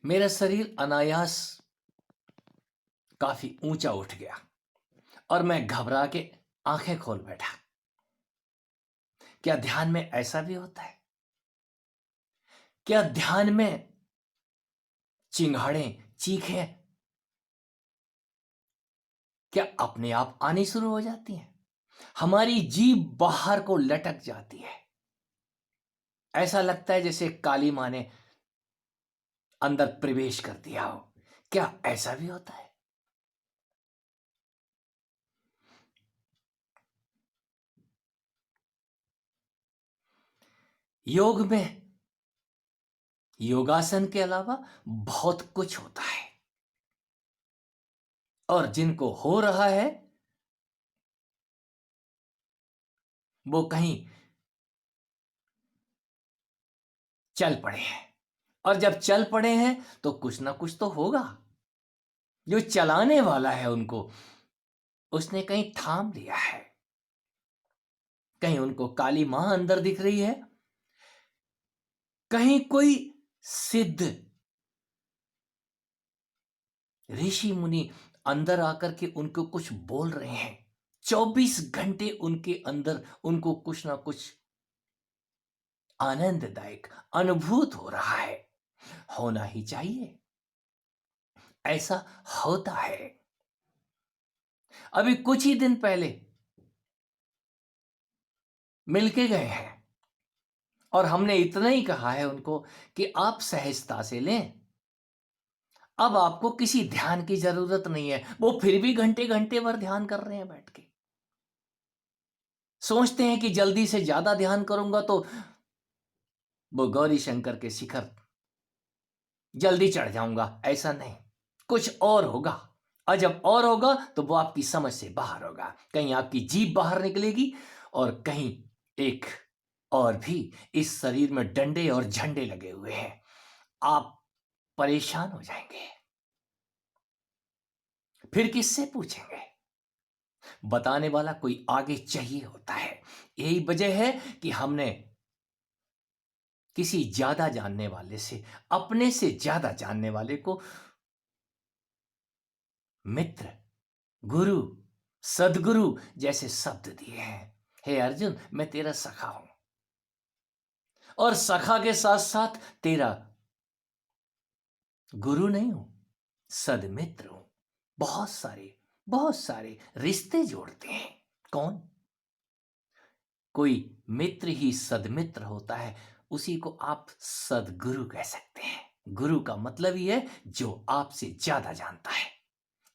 मेरा शरीर अनायास काफी ऊंचा उठ गया और मैं घबरा के आंखें खोल बैठा। क्या ध्यान में ऐसा भी होता है? क्या ध्यान में चिंगाड़ें, चीखें क्या अपने आप आनी शुरू हो जाती हैं? हमारी जीभ बाहर को लटक जाती है। ऐसा लगता है जैसे काली मां ने अंदर प्रवेश कर दिया हो। क्या ऐसा भी होता है? योग में योगासन के अलावा बहुत कुछ होता है और जिनको हो रहा है वो कहीं चल पड़े हैं। और जब चल पड़े हैं तो कुछ ना कुछ तो होगा। जो चलाने वाला है उनको, उसने कहीं थाम लिया है। कहीं उनको काली मां अंदर दिख रही है, कहीं कोई सिद्ध ऋषि मुनि अंदर आकर के उनको कुछ बोल रहे हैं। 24 घंटे उनके अंदर उनको कुछ ना कुछ आनंददायक अनुभूत हो रहा है। होना ही चाहिए, ऐसा होता है। अभी कुछ ही दिन पहले मिलके गए हैं और हमने इतना ही कहा है उनको कि आप सहजता से लें। अब आपको किसी ध्यान की जरूरत नहीं है। वो फिर भी घंटे घंटे भर ध्यान कर रहे हैं बैठ के। सोचते हैं कि जल्दी से ज्यादा ध्यान करूंगा तो वो गौरी शंकर के शिखर जल्दी चढ़ जाऊंगा। ऐसा नहीं, कुछ और होगा। और जब और होगा तो वो आपकी समझ से बाहर होगा। कहीं आपकी जीभ बाहर निकलेगी और कहीं एक और भी। इस शरीर में डंडे और झंडे लगे हुए हैं। आप परेशान हो जाएंगे। फिर किससे पूछेंगे? बताने वाला कोई आगे चाहिए होता है। यही वजह है कि हमने किसी ज्यादा जानने वाले से, अपने से ज्यादा जानने वाले को मित्र, गुरु, सदगुरु जैसे शब्द दिए हैं। हे अर्जुन, मैं तेरा सखा हूं और सखा के साथ साथ तेरा गुरु नहीं हूं, सदमित्र हूं। बहुत सारे रिश्ते जोड़ते हैं। कौन? कोई मित्र ही सदमित्र होता है, उसी को आप सदगुरु कह सकते हैं। गुरु का मतलब ही है जो आपसे ज्यादा जानता है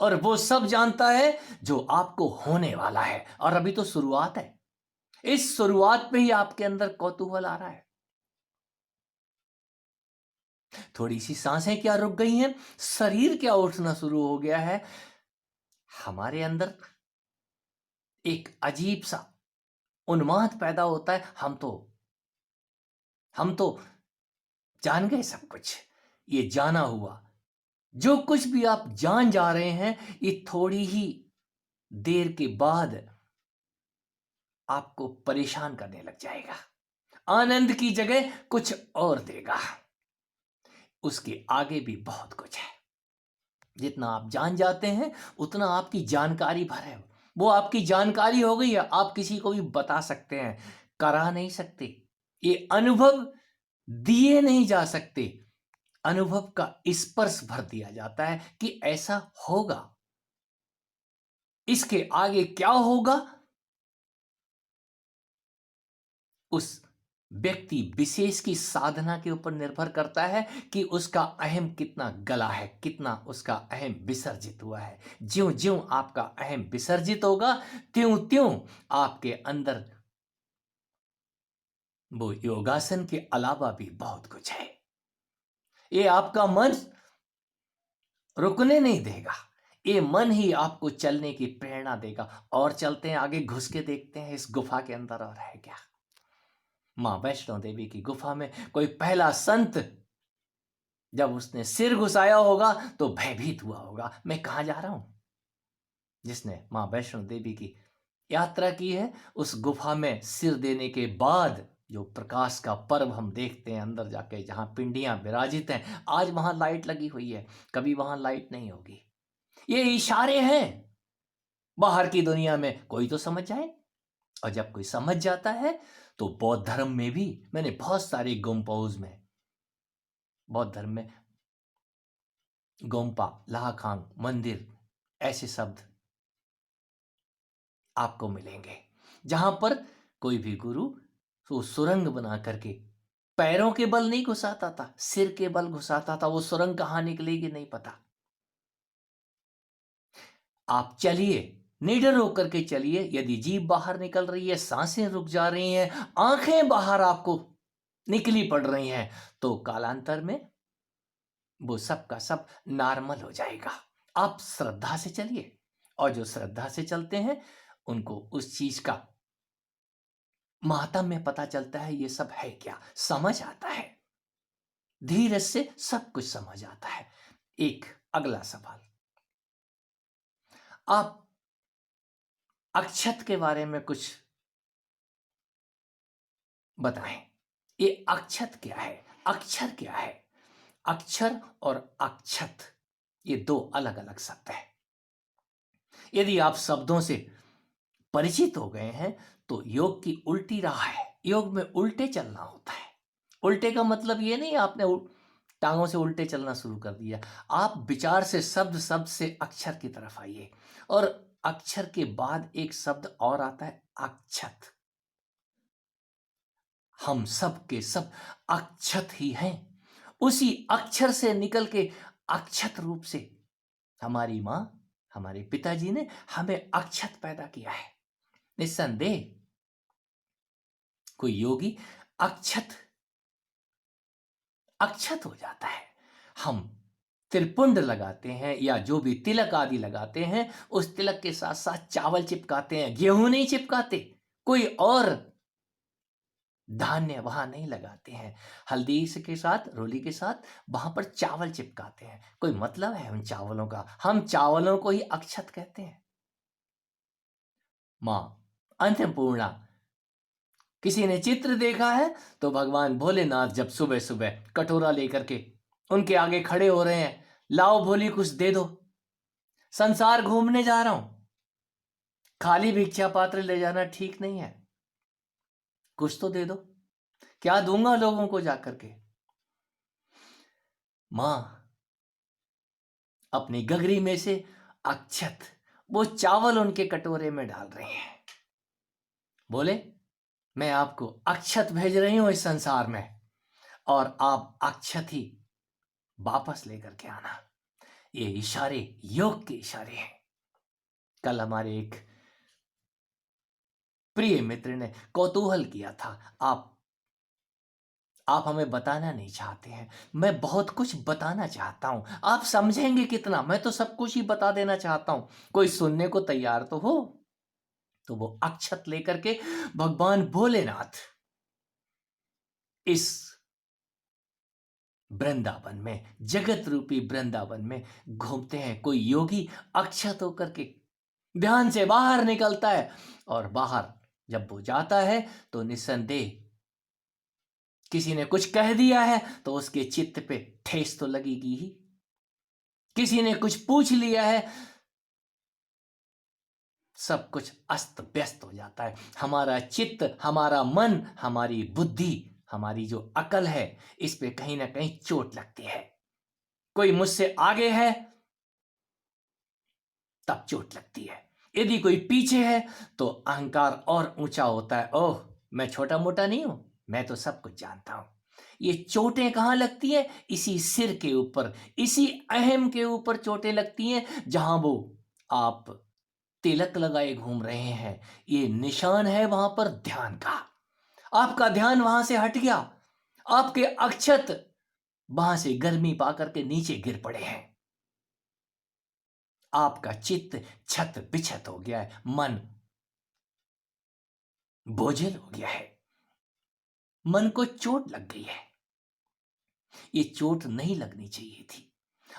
और वो सब जानता है जो आपको होने वाला है। और अभी तो शुरुआत है। इस शुरुआत पे ही आपके अंदर कौतूहल आ रहा है। थोड़ी सी सांसें क्या रुक गई हैं, शरीर क्या उठना शुरू हो गया है। हमारे अंदर एक अजीब सा उन्माद पैदा होता है। हम तो जान गए सब कुछ। ये जाना हुआ, जो कुछ भी आप जान जा रहे हैं, ये थोड़ी ही देर के बाद आपको परेशान करने लग जाएगा। आनंद की जगह कुछ और देगा। उसके आगे भी बहुत कुछ है। जितना आप जान जाते हैं उतना आपकी जानकारी भर है। वो आपकी जानकारी हो गई है। आप किसी को भी बता सकते हैं, करा नहीं सकते। ये अनुभव दिए नहीं जा सकते। अनुभव का स्पर्श भर दिया जाता है कि ऐसा होगा। इसके आगे क्या होगा, उस व्यक्ति विशेष की साधना के ऊपर निर्भर करता है कि उसका अहम कितना गला है, कितना उसका अहम विसर्जित हुआ है। ज्यों ज्यों आपका अहम विसर्जित होगा, त्यों त्यों आपके अंदर वो योगासन के अलावा भी बहुत कुछ है। ये आपका मन रुकने नहीं देगा। ये मन ही आपको चलने की प्रेरणा देगा। और चलते हैं आगे, घुस के देखते हैं इस गुफा के अंदर और है क्या। मां वैष्णो देवी की गुफा में कोई पहला संत जब उसने सिर घुसाया होगा तो भयभीत हुआ होगा, मैं कहां जा रहा हूं। जिसने मां वैष्णो देवी की यात्रा की है, उस गुफा में सिर देने के बाद जो प्रकाश का पर्व हम देखते हैं अंदर जाके, जहां पिंडियां विराजित हैं, आज वहां लाइट लगी हुई है, कभी वहां लाइट नहीं होगी। ये इशारे हैं। बाहर की दुनिया में कोई तो समझ जाए, और जब कोई समझ जाता है तो बौद्ध धर्म में भी मैंने बहुत सारे गोम्पोज में, बौद्ध धर्म में गोम्पा, लाहाखांग मंदिर, ऐसे शब्द आपको मिलेंगे जहां पर कोई भी गुरु तो सुरंग बना करके पैरों के बल नहीं घुसाता था, सिर के बल घुसाता था। वो सुरंग कहां निकलेगी नहीं पता। आप चलिए, निडर होकर के चलिए। यदि जीभ बाहर निकल रही है, सांसें रुक जा रही हैं, आंखें बाहर आपको निकली पड़ रही हैं, तो कालांतर में वो सब का सब नॉर्मल हो जाएगा। आप श्रद्धा से चलिए, और जो श्रद्धा से चलते हैं उनको उस चीज का महात्म्य पता चलता है। ये सब है क्या, समझ आता है। धीरज से सब कुछ समझ आता है। एक अगला सवाल, आप अक्षत के बारे में कुछ बताएं। ये अक्षत क्या है, अक्षर क्या है? अक्षर और अक्षत ये दो अलग अलग शब्द है। यदि आप शब्दों से परिचित हो गए हैं तो योग की उल्टी राह है। योग में उल्टे चलना होता है। उल्टे का मतलब ये नहीं आपने टांगों से उल्टे चलना शुरू कर दिया। आप विचार से, शब्द शब्द से अक्षर की तरफ आइए, और अक्षर के बाद एक शब्द और आता है, अक्षत। हम सब के सब अक्षत ही हैं। उसी अक्षर से निकल के अक्षत रूप से हमारी मां, हमारे पिताजी ने हमें अक्षत पैदा किया है। निस्संदेह कोई योगी अक्षत अक्षत हो जाता है। हम त्रिपुंड लगाते हैं या जो भी तिलक आदि लगाते हैं, उस तिलक के साथ साथ चावल चिपकाते हैं, गेहूं नहीं चिपकाते, कोई और धान्य वहां नहीं लगाते हैं। हल्दी से के साथ, रोली के साथ वहां पर चावल चिपकाते हैं। कोई मतलब है उन चावलों का? हम चावलों को ही अक्षत कहते हैं। मां अन्नपूर्णा, किसी ने चित्र देखा है तो भगवान भोलेनाथ जब सुबह सुबह कटोरा लेकर के उनके आगे खड़े हो रहे हैं, लाओ भोली कुछ दे दो, संसार घूमने जा रहा हूं, खाली भिक्षा पात्र ले जाना ठीक नहीं है, कुछ तो दे दो। क्या दूंगा लोगों को जाकर के? मां अपनी गगरी में से अक्षत, वो चावल उनके कटोरे में डाल रहे हैं। बोले, मैं आपको अक्षत भेज रही हूं इस संसार में, और आप अक्षत ही वापस लेकर के आना। ये इशारे योग के इशारे हैं। कल हमारे एक प्रिय मित्र ने कौतूहल किया था, आप हमें बताना नहीं चाहते हैं। मैं बहुत कुछ बताना चाहता हूं, आप समझेंगे कितना? मैं तो सब कुछ ही बता देना चाहता हूं। कोई सुनने को तैयार तो हो। तो वो अक्षत लेकर के भगवान भोलेनाथ इस वृंदावन में, जगत रूपी वृंदावन में घूमते हैं। कोई योगी अक्षत होकर के ध्यान से बाहर निकलता है, और बाहर जब वो जाता है तो निस्संदेह किसी ने कुछ कह दिया है तो उसके चित्त पे ठेस तो लगेगी ही। किसी ने कुछ पूछ लिया है, सब कुछ अस्त व्यस्त हो जाता है। हमारा चित्त, हमारा मन, हमारी बुद्धि, हमारी जो अकल है, इस पे कहीं ना कहीं चोट लगती है। कोई मुझसे आगे है तब चोट लगती है। यदि कोई पीछे है तो अहंकार और ऊंचा होता है। ओह, मैं छोटा मोटा नहीं हूं, मैं तो सब कुछ जानता हूं। ये चोटें कहां लगती है? इसी सिर के ऊपर, इसी अहम के ऊपर चोटें लगती हैं, जहां वो आप तिलक लगाए घूम रहे हैं। ये निशान है वहां पर ध्यान का। आपका ध्यान वहां से हट गया, आपके अक्षत वहां से गर्मी पाकर के नीचे गिर पड़े हैं। आपका चित्त छत बिछत हो गया है, मन बोझिल हो गया है, मन को चोट लग गई है। ये चोट नहीं लगनी चाहिए थी।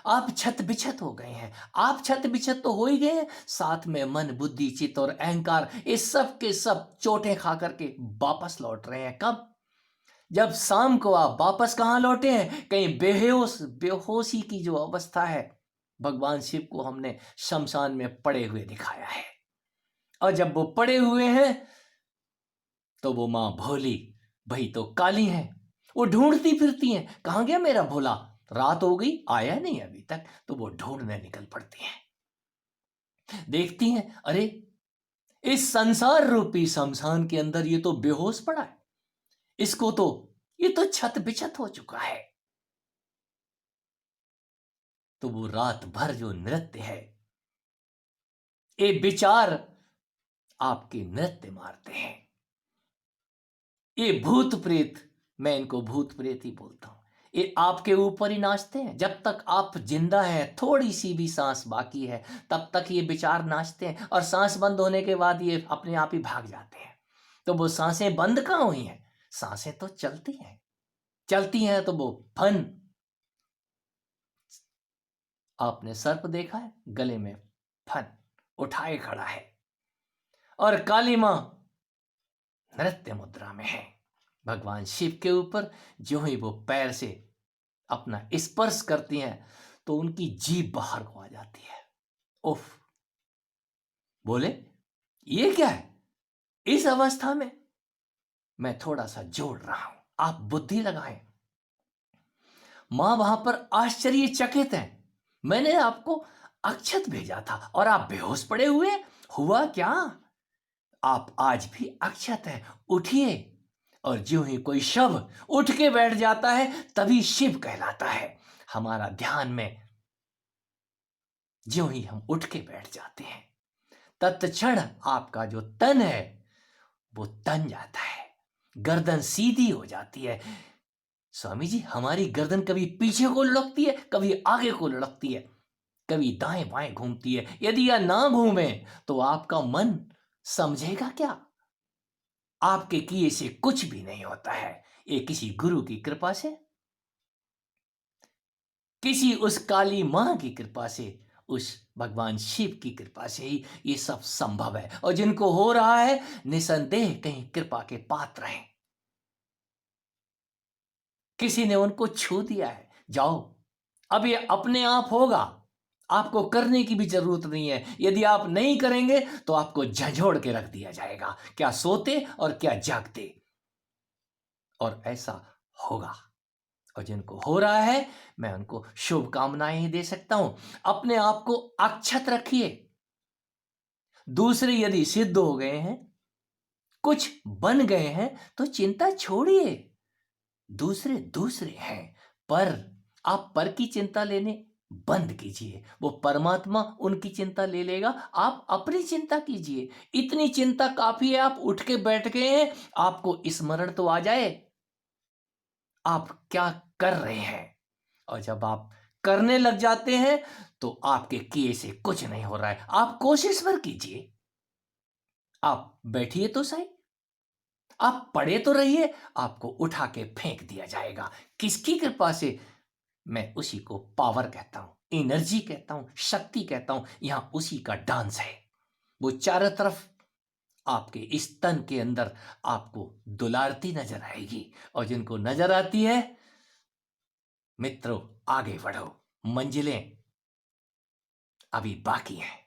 आप छत बिछत हो गए हैं। आप छत बिछत तो हो ही गए हैं, साथ में मन, बुद्धि, चित्त और अहंकार, ये सब के सब चोटें खा करके वापस लौट रहे हैं। कब? जब शाम को आप वापस कहाँ लौटे हैं? कहीं बेहोशी की जो अवस्था है, भगवान शिव को हमने शमशान में पड़े हुए दिखाया है। और जब वो पड़े हुए हैं तो वो माँ भोली, भाई तो काली हैं, वो ढूंढती फिरती हैं, कहाँ गया मेरा भोला? रात हो गई, आया नहीं अभी तक। तो वो ढूंढने निकल पड़ती हैं, देखती हैं, अरे इस संसार रूपी शमशान के अंदर ये तो बेहोश पड़ा है, इसको तो, ये तो छत बिछत हो चुका है। तो वो रात भर जो नृत्य है, ये विचार आपके नृत्य मारते हैं। ये भूत प्रेत, मैं इनको भूत प्रेत ही बोलता हूं, ये आपके ऊपर ही नाचते हैं। जब तक आप जिंदा हैं, थोड़ी सी भी सांस बाकी है, तब तक ये विचार नाचते हैं, और सांस बंद होने के बाद ये अपने आप ही भाग जाते हैं। तो वो सांसें बंद कहाँ हुई हैं? सांसें तो चलती हैं, चलती हैं। तो वो फन, आपने सर्प देखा है, गले में फन उठाए खड़ा है, और काली मां नृत्य मुद्रा में है भगवान शिव के ऊपर। जो ही वो पैर से अपना स्पर्श करती हैं तो उनकी जीभ बाहर को आ जाती है। उफ, बोले ये क्या है? इस अवस्था में मैं थोड़ा सा जोड़ रहा हूं, आप बुद्धि लगाएं। मां वहां पर आश्चर्यचकित है, मैंने आपको अक्षत भेजा था और आप बेहोश पड़े हुए, हुआ क्या? आप आज भी अक्षत हैं, उठिए। और ज्यों ही कोई शव उठ के बैठ जाता है, तभी शिव कहलाता है। हमारा ध्यान में ज्यों ही हम उठ के बैठ जाते हैं, तत्क्षण आपका जो तन है वो तन जाता है, गर्दन सीधी हो जाती है। स्वामी जी, हमारी गर्दन कभी पीछे को लुढ़कती है, कभी आगे को लुढ़कती है, कभी दाएं बाएं घूमती है। यदि यह ना घूमे तो आपका मन समझेगा क्या? आपके किए से कुछ भी नहीं होता है। ये किसी गुरु की कृपा से, किसी उस काली मां की कृपा से, उस भगवान शिव की कृपा से ही ये सब संभव है। और जिनको हो रहा है, निसंदेह कहीं कृपा के पात्र हैं, किसी ने उनको छू दिया है। जाओ, अब ये अपने आप होगा, आपको करने की भी जरूरत नहीं है। यदि आप नहीं करेंगे तो आपको झंझोड़ के रख दिया जाएगा, क्या सोते और क्या जागते। और ऐसा होगा। और जिनको हो रहा है, मैं उनको शुभकामनाएं ही दे सकता हूं। अपने आप को अक्षत रखिए। दूसरे यदि सिद्ध हो गए हैं, कुछ बन गए हैं, तो चिंता छोड़िए। दूसरे दूसरे हैं, पर आप पर की चिंता लेने बंद कीजिए। वो परमात्मा उनकी चिंता ले लेगा, आप अपनी चिंता कीजिए। इतनी चिंता काफी है, आप उठ के बैठ गए हैं, आपको स्मरण तो आ जाए आप क्या कर रहे हैं। और जब आप करने लग जाते हैं तो आपके किए से कुछ नहीं हो रहा है। आप कोशिश भर कीजिए, आप बैठिए तो सही, आप पड़े तो रहिए, आपको उठा के फेंक दिया जाएगा। किसकी कृपा से? मैं उसी को पावर कहता हूं, एनर्जी कहता हूं, शक्ति कहता हूं। यहां उसी का डांस है। वो चारों तरफ आपके इस तन के अंदर आपको दुलारती नजर आएगी। और जिनको नजर आती है, मित्रों आगे बढ़ो, मंजिलें अभी बाकी हैं।